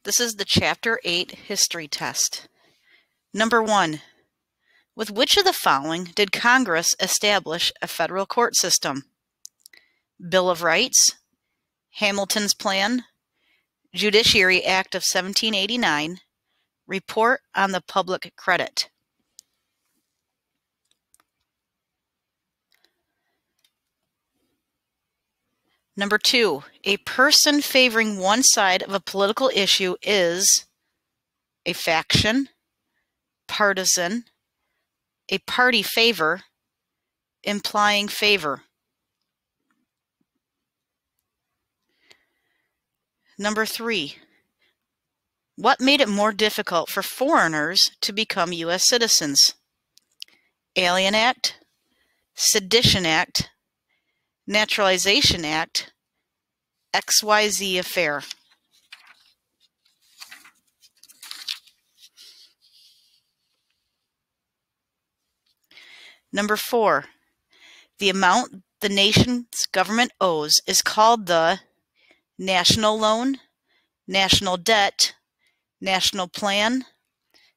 This is the Chapter 8 History Test. Number 1. With which of the following did Congress establish a federal court system? Bill of Rights, Hamilton's Plan, Judiciary Act of 1789, Report on the Public Credit. Number 2. A person favoring one side of a political issue is a faction, partisan, a party favor, implying favor. Number 3. What made it more difficult for foreigners to become U.S. citizens? Alien Act, Sedition Act, Naturalization Act, XYZ Affair. Number 4. The amount the nation's government owes is called the national loan, national debt, national plan,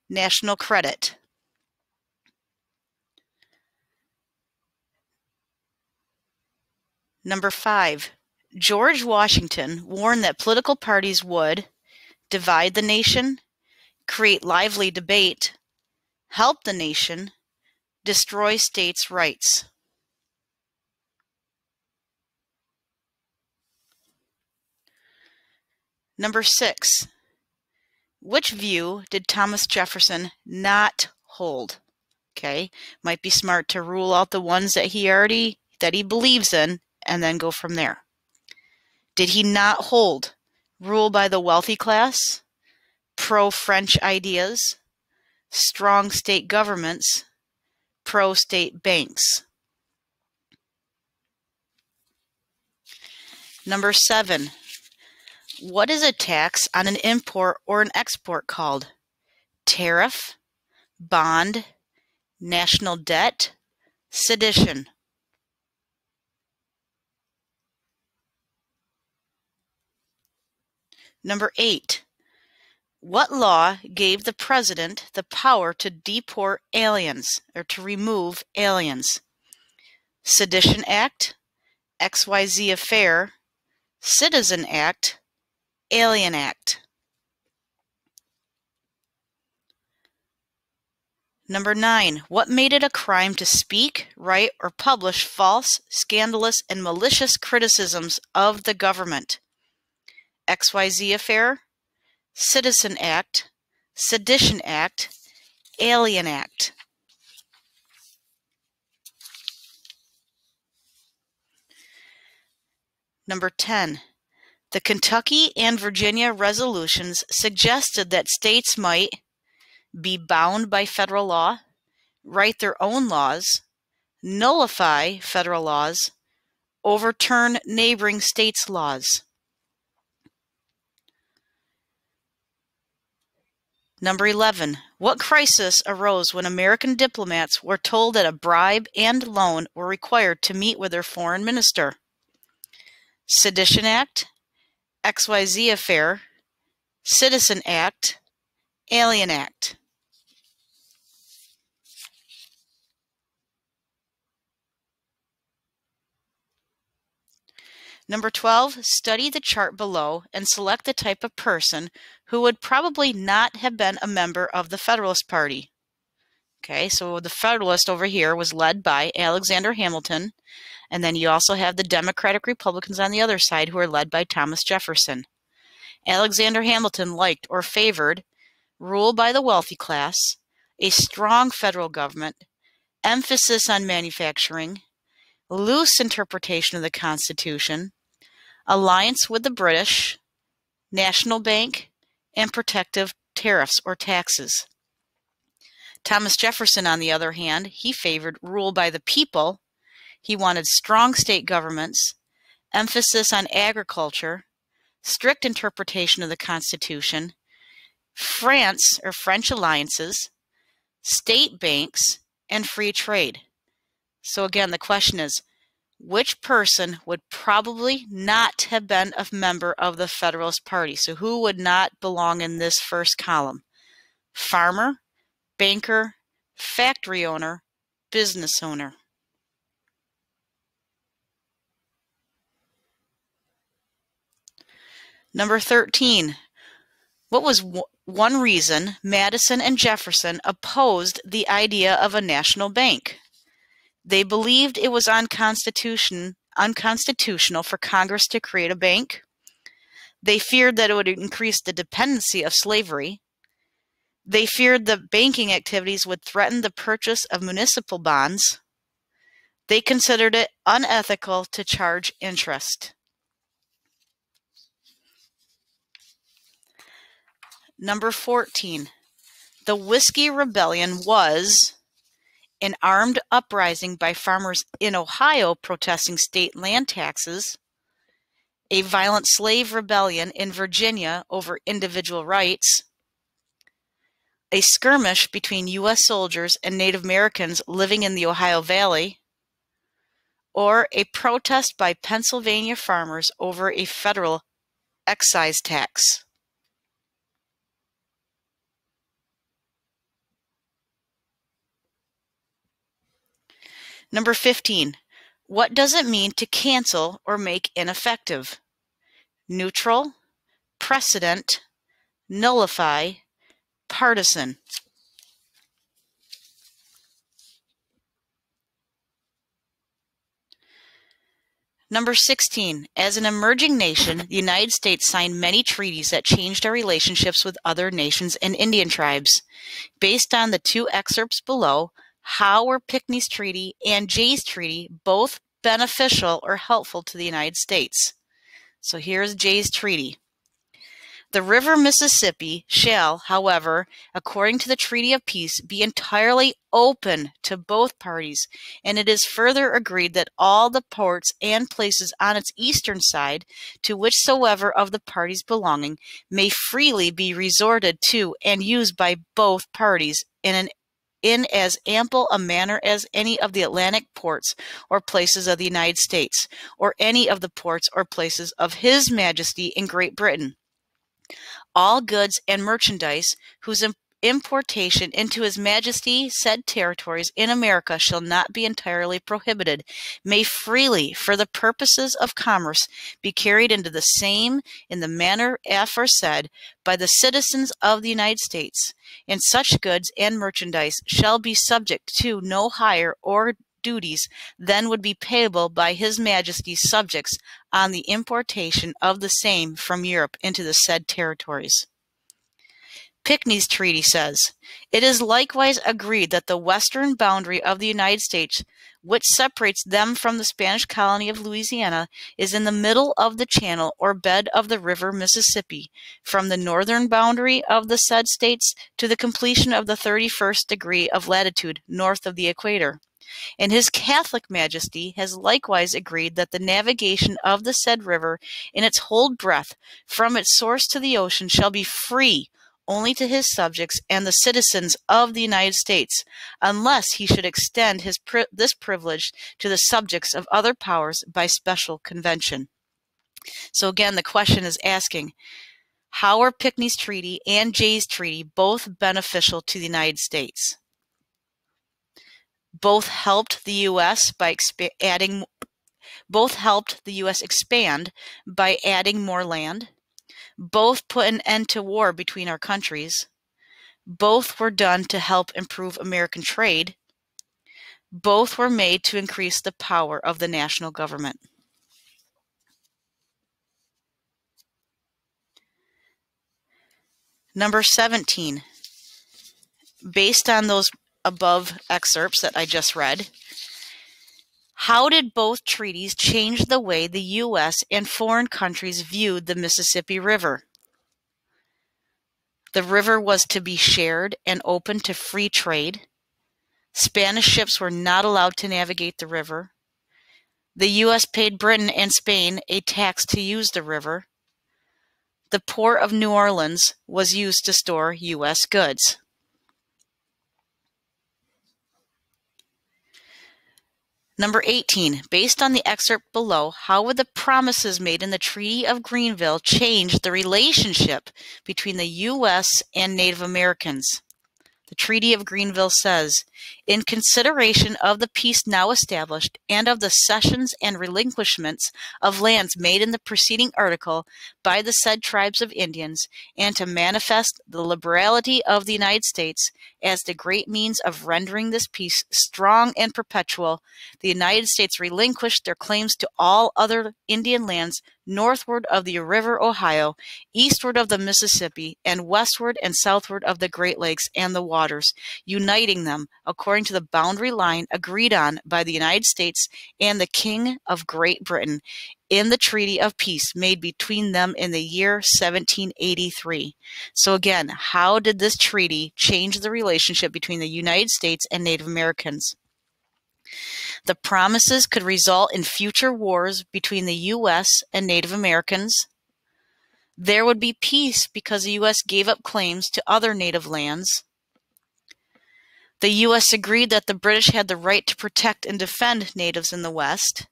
national credit. Number 5. George Washington warned that political parties would divide the nation, create lively debate, help the nation, destroy states' rights. Number 6. Which view did Thomas Jefferson not hold? Okay, might be smart to rule out the ones that he believes in and then go from there. Did he not hold rule by the wealthy class, pro-French ideas, strong state governments, pro-state banks? Number 7. What is a tax on an import or an export called? Tariff, bond, national debt, sedition. Number 8. What law gave the president the power to deport aliens or to remove aliens? Sedition Act, XYZ Affair, Citizen Act, Alien Act. Number 9. What made it a crime to speak, write, or publish false, scandalous, and malicious criticisms of the government? XYZ Affair, Citizen Act, Sedition Act, Alien Act. Number 10. The Kentucky and Virginia resolutions suggested that states might be bound by federal law, write their own laws, nullify federal laws, overturn neighboring states' laws. Number 11. What crisis arose when American diplomats were told that a bribe and loan were required to meet with their foreign minister? Sedition Act, XYZ Affair, Citizen Act, Alien Act. Number 12, study the chart below and select the type of person who would probably not have been a member of the Federalist Party. Okay, so the Federalist over here was led by Alexander Hamilton, and then you also have the Democratic Republicans on the other side who are led by Thomas Jefferson. Alexander Hamilton liked or favored rule by the wealthy class, a strong federal government, emphasis on manufacturing, loose interpretation of the Constitution, alliance with the British, national bank, and protective tariffs or taxes. Thomas Jefferson, on the other hand, he favored rule by the people. He wanted strong state governments, emphasis on agriculture, strict interpretation of the Constitution, France or French alliances, state banks, and free trade. So again, the question is, which person would probably not have been a member of the Federalist Party? So who would not belong in this first column? Farmer, banker, factory owner, business owner. Number 13. What was one reason Madison and Jefferson opposed the idea of a national bank? They believed it was unconstitutional for Congress to create a bank. They feared that it would increase the dependency of slavery. They feared that banking activities would threaten the purchase of municipal bonds. They considered it unethical to charge interest. Number 14. The Whiskey Rebellion was an armed uprising by farmers in Ohio protesting state land taxes, a violent slave rebellion in Virginia over individual rights, a skirmish between U.S. soldiers and Native Americans living in the Ohio Valley, or a protest by Pennsylvania farmers over a federal excise tax. Number 15. What does it mean to cancel or make ineffective? Neutral, precedent, nullify, partisan. Number 16. As an emerging nation, the United States signed many treaties that changed our relationships with other nations and Indian tribes. Based on the two excerpts below, how were Pinckney's Treaty and Jay's Treaty both beneficial or helpful to the United States? So here's Jay's Treaty. The river Mississippi shall, however, according to the Treaty of Peace, be entirely open to both parties, and it is further agreed that all the ports and places on its eastern side, to whichsoever of the parties belonging, may freely be resorted to and used by both parties in as ample a manner as any of the Atlantic ports or places of the United States, or any of the ports or places of His Majesty in Great Britain. All goods and merchandise whose importation into His Majesty said territories in America shall not be entirely prohibited, may freely, for the purposes of commerce, be carried into the same in the manner aforesaid by the citizens of the United States, and such goods and merchandise shall be subject to no higher or duties than would be payable by His Majesty's subjects on the importation of the same from Europe into the said territories. Pinckney's Treaty says, it is likewise agreed that the western boundary of the United States, which separates them from the Spanish colony of Louisiana, is in the middle of the channel or bed of the river Mississippi, from the northern boundary of the said states to the completion of the 31st degree of latitude north of the equator. And His Catholic Majesty has likewise agreed that the navigation of the said river in its whole breadth, from its source to the ocean, shall be free only to his subjects and the citizens of the United States, unless he should extend this privilege to the subjects of other powers by special convention. So again, the question is asking, how are Pinckney's Treaty and Jay's Treaty both beneficial to the United States? Both helped the U.S. by expand by adding more land. Both put an end to war between our countries. Both were done to help improve American trade. Both were made to increase the power of the national government. Number 17. Based on those above excerpts that I just read, how did both treaties change the way the U.S. and foreign countries viewed the Mississippi River? The river was to be shared and open to free trade. Spanish ships were not allowed to navigate the river. The U.S. paid Britain and Spain a tax to use the river. The port of New Orleans was used to store U.S. goods. Number 18, based on the excerpt below, how would the promises made in the Treaty of Greenville change the relationship between the U.S. and Native Americans? The Treaty of Greenville says, in consideration of the peace now established and of the cessions and relinquishments of lands made in the preceding article by the said tribes of Indians, and to manifest the liberality of the United States as the great means of rendering this peace strong and perpetual, the United States relinquished their claims to all other Indian lands northward of the river Ohio, eastward of the Mississippi, and westward and southward of the Great Lakes and the waters, uniting them according to the boundary line agreed on by the United States and the King of Great Britain in the Treaty of Peace made between them in the year 1783. So again, how did this treaty change the relationship between the United States and Native Americans? The promises could result in future wars between the U.S. and Native Americans. There would be peace because the U.S. gave up claims to other native lands. The U.S. agreed that the British had the right to protect and defend natives in the West.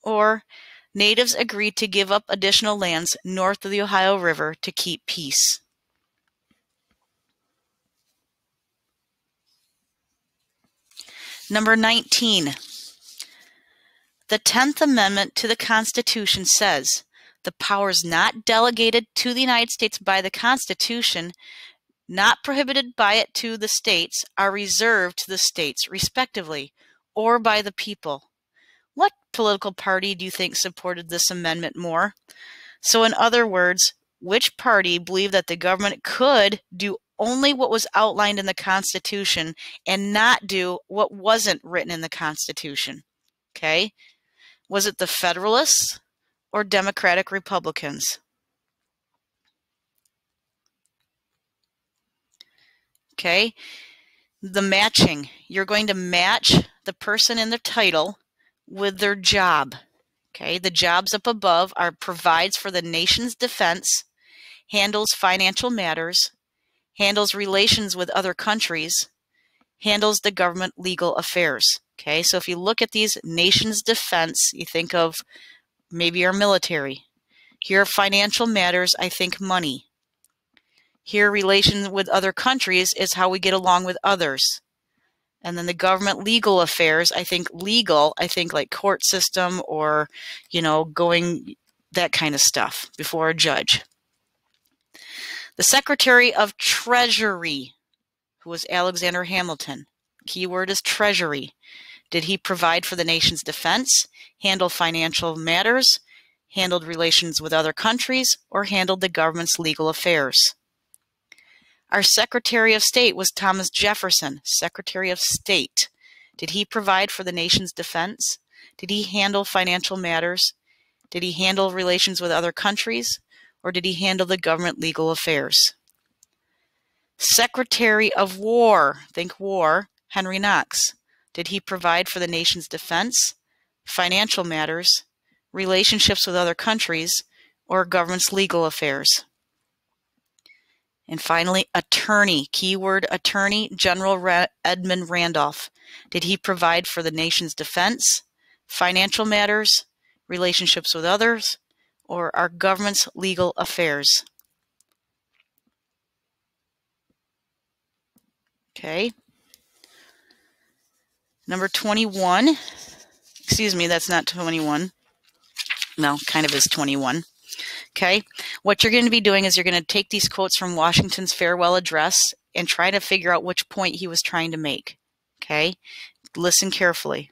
Or natives agreed to give up additional lands north of the Ohio River to keep peace. Number 19. The 10th Amendment to the Constitution says, the powers not delegated to the United States by the Constitution, not prohibited by it to the states, are reserved to the states, respectively, or by the people. What political party do you think supported this amendment more? So in other words, which party believed that the government could do only what was outlined in the Constitution and not do what wasn't written in the Constitution? Okay? Was it the Federalists or Democratic Republicans? Okay? The matching. You're going to match the person in the title with their job. Okay? The jobs up above are provides for the nation's defense, handles financial matters, handles relations with other countries, handles the government legal affairs. Okay, so if you look at these nation's defense, you think of maybe our military. Here, financial matters, I think money. Here, relations with other countries is how we get along with others. And then the government legal affairs, I think legal, I think like court system or, going that kind of stuff before a judge. The Secretary of Treasury, who was Alexander Hamilton. Keyword is Treasury. Did he provide for the nation's defense, handle financial matters, handled relations with other countries, or handled the government's legal affairs? Our Secretary of State was Thomas Jefferson, Secretary of State. Did he provide for the nation's defense? Did he handle financial matters? Did he handle relations with other countries? Or did he handle the government legal affairs? Secretary of War, think war, Henry Knox. Did he provide for the nation's defense, financial matters, relationships with other countries, or government's legal affairs? And finally, attorney, keyword attorney, General Edmund Randolph. Did he provide for the nation's defense, financial matters, relationships with others, or our government's legal affairs? Okay. Number 21. Excuse me, that's not 21. No, kind of is 21. Okay. What you're going to be doing is you're going to take these quotes from Washington's farewell address and try to figure out which point he was trying to make. Okay. Listen carefully.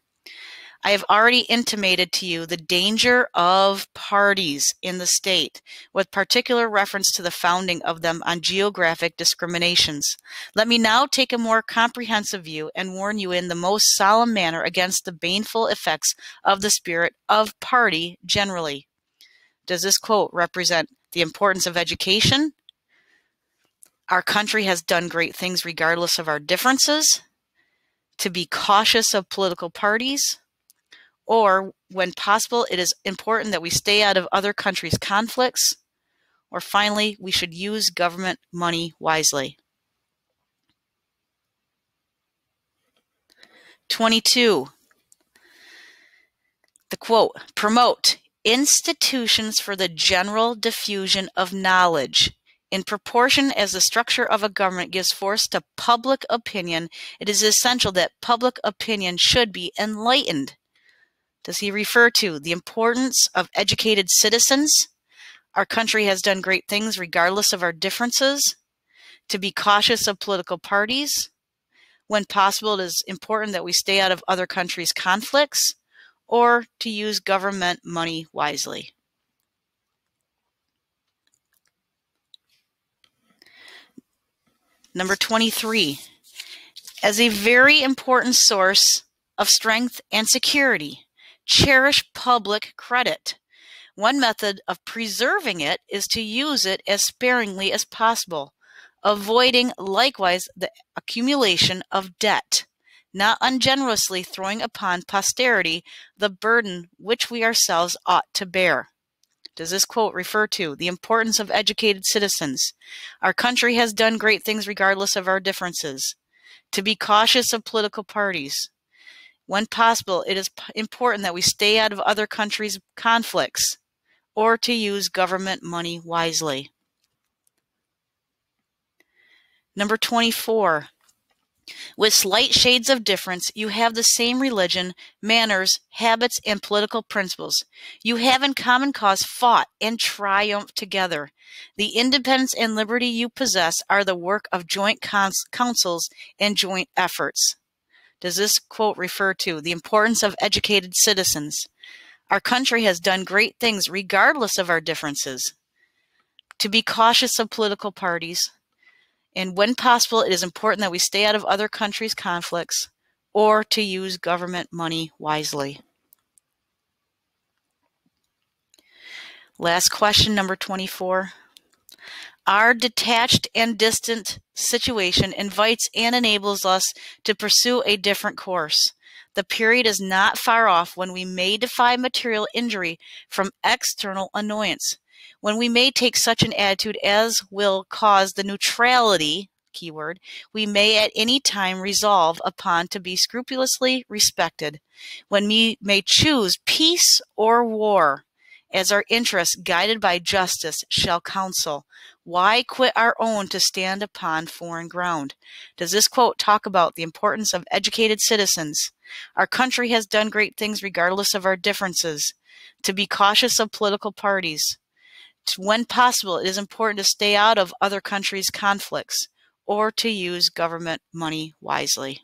I have already intimated to you the danger of parties in the state, with particular reference to the founding of them on geographic discriminations. Let me now take a more comprehensive view and warn you in the most solemn manner against the baneful effects of the spirit of party generally. Does this quote represent the importance of education? Our country has done great things regardless of our differences. To be cautious of political parties. Or, when possible, it is important that we stay out of other countries' conflicts. Or finally, we should use government money wisely. 22. The quote, promote institutions for the general diffusion of knowledge. In proportion as the structure of a government gives force to public opinion, it is essential that public opinion should be enlightened. Does he refer to the importance of educated citizens? Our country has done great things regardless of our differences. To be cautious of political parties. When possible, it is important that we stay out of other countries' conflicts, or to use government money wisely. Number 23, as a very important source of strength and security, cherish public credit. One method of preserving it is to use it as sparingly as possible, avoiding likewise the accumulation of debt, not ungenerously throwing upon posterity the burden which we ourselves ought to bear. Does this quote refer to the importance of educated citizens? Our country has done great things regardless of our differences. To be cautious of political parties. When possible, it is important that we stay out of other countries' conflicts, or to use government money wisely. Number 24, with slight shades of difference, you have the same religion, manners, habits, and political principles. You have in common cause fought and triumphed together. The independence and liberty you possess are the work of joint councils and joint efforts. Does this quote refer to the importance of educated citizens? Our country has done great things regardless of our differences. To be cautious of political parties. And when possible, it is important that we stay out of other countries' conflicts, or to use government money wisely. Last question, number 24. Our detached and distant situation invites and enables us to pursue a different course. The period is not far off when we may defy material injury from external annoyance, when we may take such an attitude as will cause the neutrality, keyword, we may at any time resolve upon to be scrupulously respected, when we may choose peace or war, as our interests, guided by justice, shall counsel. Why quit our own to stand upon foreign ground? Does this quote talk about the importance of educated citizens? Our country has done great things regardless of our differences. To be cautious of political parties. When possible, it is important to stay out of other countries' conflicts, or to use government money wisely.